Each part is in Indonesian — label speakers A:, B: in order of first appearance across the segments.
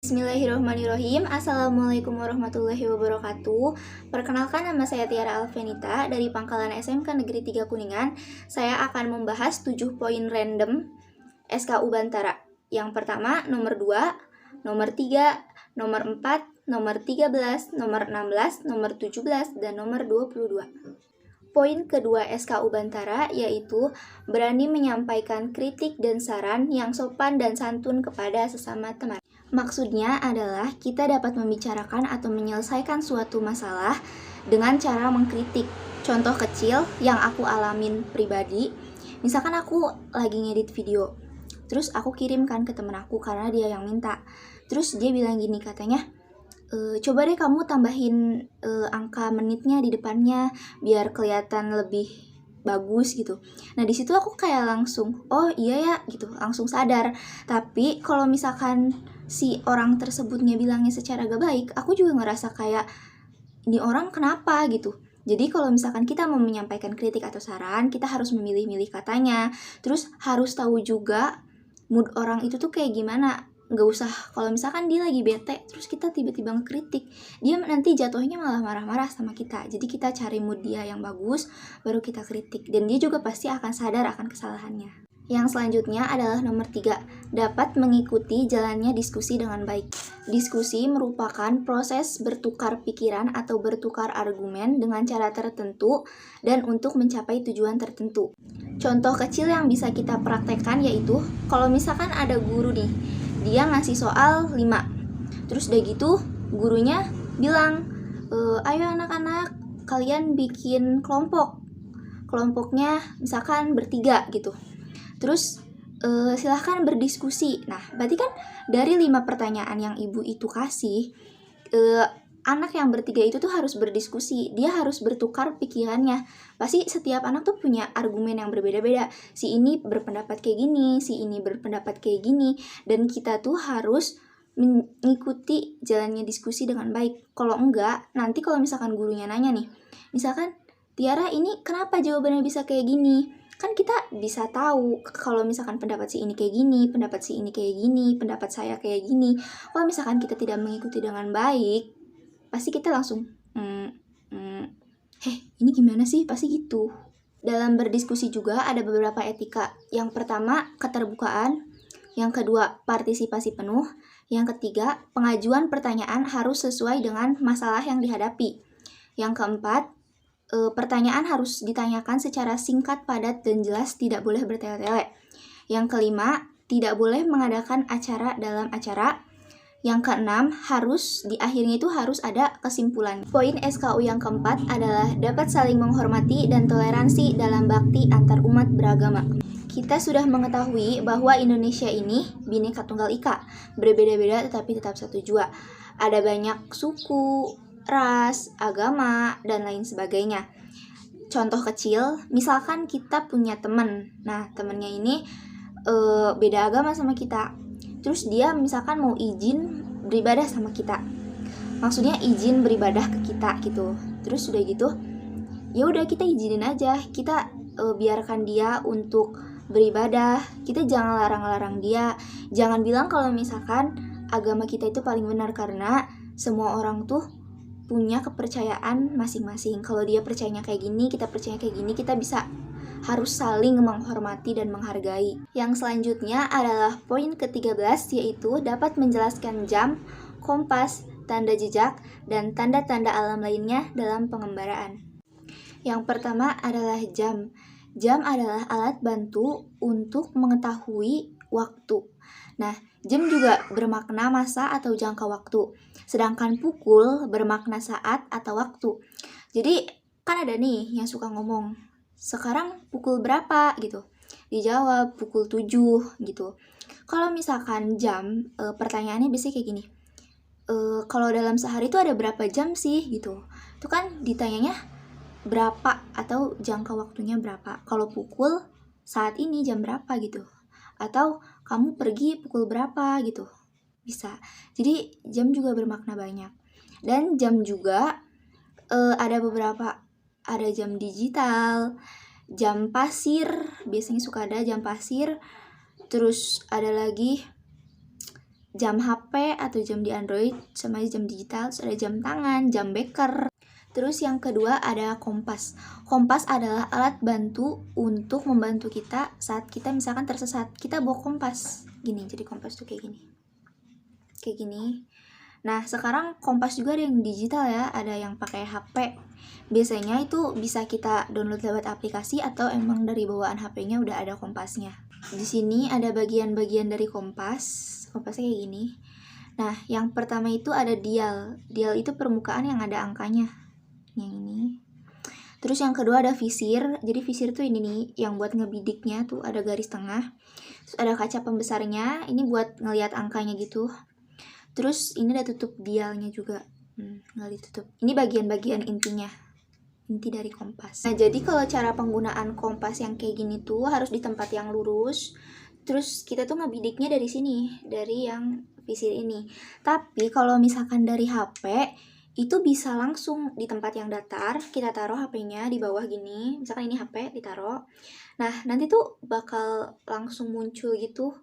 A: Bismillahirrahmanirrahim. Assalamualaikum warahmatullahi wabarakatuh. Perkenalkan, nama saya Tiara Alvenita dari Pangkalan SMK Negeri 3 Kuningan. Saya akan membahas 7 poin random SKU Bantara. Yang pertama, nomor 2, nomor 3, nomor 4, nomor 13, nomor 16, nomor 17, dan nomor 22. Poin kedua SKU Bantara yaitu berani menyampaikan kritik dan saran yang sopan dan santun kepada sesama teman. Maksudnya adalah kita dapat membicarakan atau menyelesaikan suatu masalah dengan cara mengkritik. Contoh kecil yang aku alamin pribadi, misalkan aku lagi ngedit video, terus aku kirimkan ke temen aku karena dia yang minta. Terus dia bilang gini katanya, coba deh kamu tambahin angka menitnya di depannya biar kelihatan lebih bagus gitu. Nah, di situ aku kayak langsung, oh iya ya gitu, langsung sadar. Tapi kalau misalkan si orang tersebutnya bilangnya secara gak baik, aku juga ngerasa kayak ini orang kenapa gitu. Jadi kalau misalkan kita mau menyampaikan kritik atau saran, kita harus memilih-milih katanya. Terus harus tahu juga mood orang itu tuh kayak gimana. Nggak usah kalau misalkan dia lagi bete terus kita tiba-tiba ngekritik, dia nanti jatuhnya malah marah-marah sama kita. Jadi kita cari mood dia yang bagus baru kita kritik, dan dia juga pasti akan sadar akan kesalahannya. Yang selanjutnya adalah nomor 3, dapat mengikuti jalannya diskusi dengan baik. Diskusi merupakan proses bertukar pikiran atau bertukar argumen dengan cara tertentu dan untuk mencapai tujuan tertentu. Contoh kecil yang bisa kita praktekkan yaitu kalau misalkan ada guru nih, dia ngasih soal 5. Terus udah gitu gurunya bilang, ayo anak-anak kalian bikin kelompok. Kelompoknya misalkan bertiga gitu. Terus silahkan berdiskusi. Nah, berarti kan dari 5 pertanyaan yang ibu itu kasih, anak yang bertiga itu tuh harus berdiskusi. Dia harus bertukar pikirannya. Pasti setiap anak tuh punya argumen yang berbeda-beda. Si ini berpendapat kayak gini, si ini berpendapat kayak gini. Dan kita tuh harus mengikuti jalannya diskusi dengan baik. Kalau enggak, nanti kalau misalkan gurunya nanya nih, misalkan, Tiara ini kenapa jawabannya bisa kayak gini? Kan kita bisa tahu kalau misalkan pendapat si ini kayak gini, pendapat si ini kayak gini, pendapat saya kayak gini. Kalau misalkan kita tidak mengikuti dengan baik, pasti kita langsung ini gimana sih? Pasti gitu. Dalam berdiskusi juga ada beberapa etika. Yang pertama, keterbukaan. Yang kedua, partisipasi penuh. Yang ketiga, pengajuan pertanyaan harus sesuai dengan masalah yang dihadapi. Yang keempat, pertanyaan harus ditanyakan secara singkat, padat, dan jelas, tidak boleh bertele-tele. Yang kelima, tidak boleh mengadakan acara dalam acara. Yang keenam, harus di akhirnya itu harus ada kesimpulan. Poin SKU yang keempat adalah dapat saling menghormati dan toleransi dalam bakti antar umat beragama. Kita sudah mengetahui bahwa Indonesia ini Bhinneka Tunggal Ika, berbeda-beda tetapi tetap satu jua. Ada banyak suku, ras, agama, dan lain sebagainya. Contoh kecil, misalkan kita punya teman. Nah, temennya ini beda agama sama kita. Terus dia misalkan mau izin beribadah sama kita. Maksudnya izin beribadah ke kita gitu. Terus udah gitu, ya udah kita izinin aja. Kita biarkan dia untuk beribadah. Kita jangan larang-larang dia. Jangan bilang kalau misalkan agama kita itu paling benar, karena semua orang tuh punya kepercayaan masing-masing. Kalau dia percayanya kayak gini, kita percaya kayak gini, kita harus saling menghormati dan menghargai. Yang selanjutnya adalah poin ke-13, yaitu dapat menjelaskan jam, kompas, tanda jejak, dan tanda-tanda alam lainnya dalam pengembaraan. Yang pertama adalah jam. Jam adalah alat bantu untuk mengetahui waktu. Nah, jam juga bermakna masa atau jangka waktu. Sedangkan pukul bermakna saat atau waktu. Jadi, kan ada nih yang suka ngomong, sekarang pukul berapa gitu. Dijawab pukul 7 gitu. Kalau misalkan jam, pertanyaannya biasanya kayak gini. Kalau dalam sehari itu ada berapa jam sih gitu. Itu kan ditanyanya berapa atau jangka waktunya berapa. Kalau pukul saat ini jam berapa gitu. Atau kamu pergi pukul berapa gitu. Bisa. Jadi jam juga bermakna banyak. Dan jam juga ada beberapa, ada jam digital, jam pasir, biasanya suka ada jam pasir, Terus ada lagi jam HP atau jam di Android sama jam digital. Terus ada jam tangan, jam beker. Terus yang kedua ada kompas. Kompas adalah alat bantu untuk membantu kita saat kita misalkan tersesat. Kita bawa kompas gini, jadi kompas tuh kayak gini. Kayak gini. Nah, sekarang kompas juga ada yang digital ya, ada yang pakai HP. Biasanya itu bisa kita download lewat aplikasi atau emang dari bawaan HP-nya udah ada kompasnya. Di sini ada bagian-bagian dari kompas. Kompasnya kayak gini. Nah, yang pertama itu ada dial. Dial itu permukaan yang ada angkanya. Yang ini. Terus yang kedua ada visir. Jadi visir tuh ini nih, yang buat ngebidiknya tuh ada garis tengah. Terus ada kaca pembesarnya, ini buat ngelihat angkanya gitu. Terus ini ada tutup dialnya juga. Nggak ditutup. Ini bagian-bagian intinya. Inti dari kompas. Nah, jadi kalau cara penggunaan kompas yang kayak gini tuh harus di tempat yang lurus. Terus kita tuh ngebidiknya dari sini, dari yang visir ini. Tapi kalau misalkan dari HP, itu bisa langsung di tempat yang datar. Kita taruh HP-nya di bawah gini. Misalkan ini HP ditaruh. Nah, nanti tuh bakal langsung muncul gitu.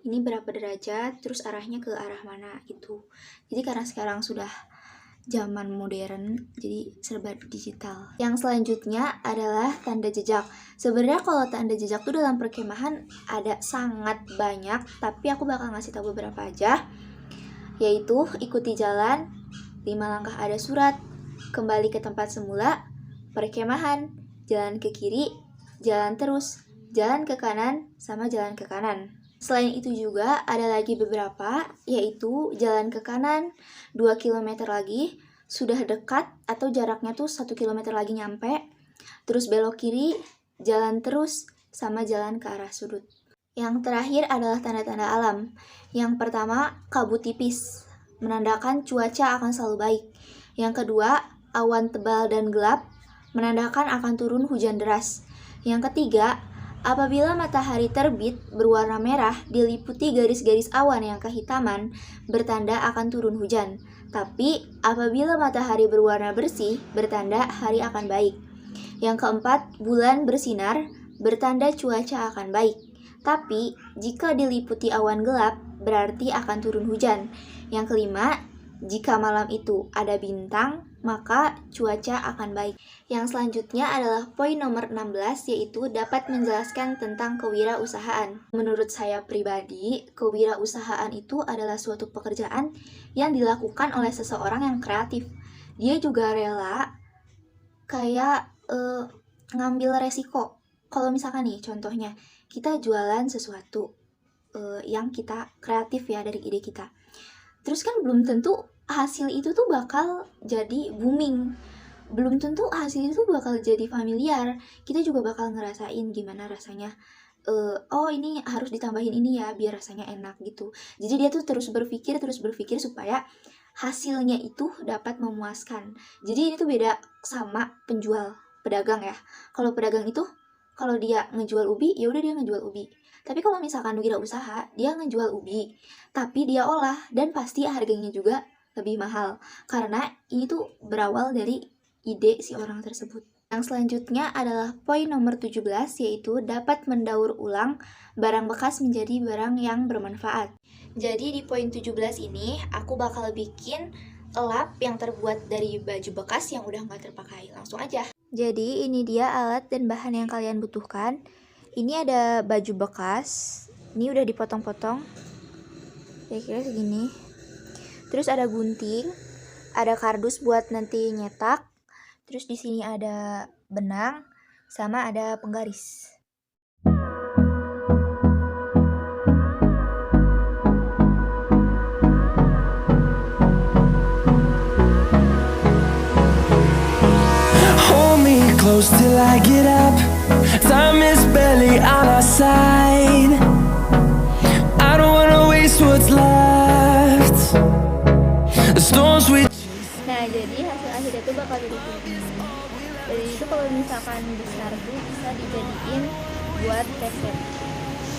A: Ini berapa derajat, terus arahnya ke arah mana gitu. Jadi karena sekarang sudah zaman modern, jadi serba digital. Yang selanjutnya adalah tanda jejak. Sebenarnya kalau tanda jejak tuh dalam perkemahan ada sangat banyak, tapi aku bakal ngasih tahu beberapa aja. Yaitu ikuti jalan, 5 langkah ada surat, kembali ke tempat semula, perkemahan, jalan ke kiri, jalan terus, jalan ke kanan, sama jalan ke kanan. Selain itu juga ada lagi beberapa, yaitu jalan ke kanan 2 km lagi, sudah dekat atau jaraknya tuh 1 km lagi nyampe, terus belok kiri, jalan terus, sama jalan ke arah sudut. Yang terakhir adalah tanda-tanda alam. Yang pertama, kabut tipis, menandakan cuaca akan selalu baik. Yang kedua, awan tebal dan gelap, menandakan akan turun hujan deras. Yang ketiga, apabila matahari terbit berwarna merah diliputi garis-garis awan yang kehitaman, bertanda akan turun hujan. Tapi apabila matahari berwarna bersih, bertanda hari akan baik. Yang keempat, bulan bersinar, bertanda cuaca akan baik. Tapi jika diliputi awan gelap, berarti akan turun hujan. Yang kelima, jika malam itu ada bintang, maka cuaca akan baik. Yang selanjutnya adalah poin nomor 16, yaitu dapat menjelaskan tentang kewirausahaan. Menurut saya pribadi, kewirausahaan itu adalah suatu pekerjaan yang dilakukan oleh seseorang yang kreatif. Dia juga rela kayak ngambil resiko. Kalau misalkan nih, contohnya, kita jualan sesuatu yang kita kreatif ya dari ide kita. Terus kan belum tentu hasil itu tuh bakal jadi booming. Belum tentu hasil itu bakal jadi familiar. Kita juga bakal ngerasain gimana rasanya. Oh ini harus ditambahin ini ya biar rasanya enak gitu. Jadi dia tuh terus berpikir supaya hasilnya itu dapat memuaskan. Jadi ini tuh beda sama penjual, pedagang ya. Kalau pedagang itu kalau dia ngejual ubi, ya udah dia ngejual ubi. Tapi kalau misalkan wirausaha, dia ngejual ubi, tapi dia olah dan pasti harganya juga lebih mahal. Karena ini tuh berawal dari ide si orang tersebut. Yang selanjutnya adalah poin nomor 17, yaitu dapat mendaur ulang barang bekas menjadi barang yang bermanfaat. Jadi di poin 17 ini, aku bakal bikin lap yang terbuat dari baju bekas yang udah nggak terpakai. Langsung aja. Jadi ini dia alat dan bahan yang kalian butuhkan. Ini ada baju bekas. Ini udah dipotong-potong. Kira-kira segini. Terus ada gunting, ada kardus buat nanti nyetak. Terus di sini ada benang sama ada penggaris.
B: Close till I get up. Time is barely on our side. I don't wanna waste what's left. The storms we.
A: Nah, jadi hasil akhirnya tuh bakal jadi begini. Jadi itu kalau misalkan besar tuh bisa dijadiin buat resep.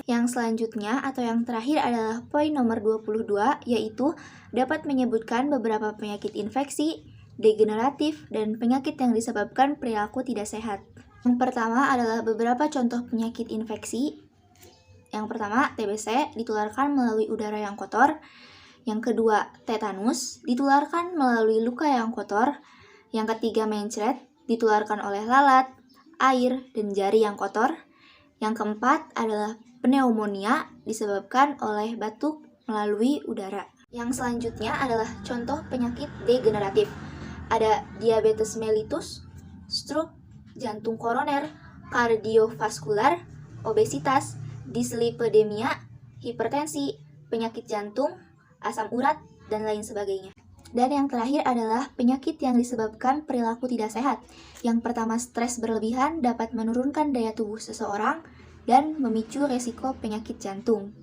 A: Yang selanjutnya atau yang terakhir adalah poin nomor 22, yaitu dapat menyebutkan beberapa penyakit infeksi, degeneratif, dan penyakit yang disebabkan perilaku tidak sehat. Yang pertama adalah beberapa contoh penyakit infeksi. Yang pertama, TBC ditularkan melalui udara yang kotor. Yang kedua, tetanus ditularkan melalui luka yang kotor. Yang ketiga, mencret ditularkan oleh lalat, air, dan jari yang kotor. Yang keempat adalah pneumonia disebabkan oleh batuk melalui udara. Yang selanjutnya adalah contoh penyakit degeneratif. Ada diabetes mellitus, stroke, jantung koroner, kardiovaskular, obesitas, dislipidemia, hipertensi, penyakit jantung, asam urat, dan lain sebagainya. Dan yang terakhir adalah penyakit yang disebabkan perilaku tidak sehat. Yang pertama, stres berlebihan dapat menurunkan daya tubuh seseorang dan memicu resiko penyakit jantung.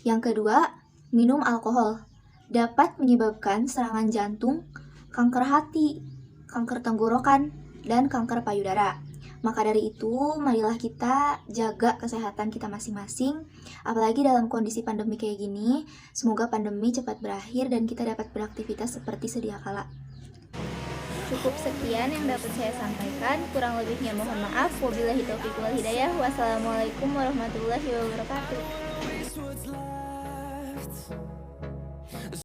A: Yang kedua, minum alkohol dapat menyebabkan serangan jantung, kanker hati, kanker tenggorokan, dan kanker payudara. Maka dari itu, marilah kita jaga kesehatan kita masing-masing, apalagi dalam kondisi pandemi kayak gini. Semoga pandemi cepat berakhir dan kita dapat beraktivitas seperti sedia kala. Cukup sekian yang dapat saya sampaikan, kurang lebihnya mohon maaf. Wabillahi taufiq wal hidayah. Wassalamualaikum warahmatullahi wabarakatuh.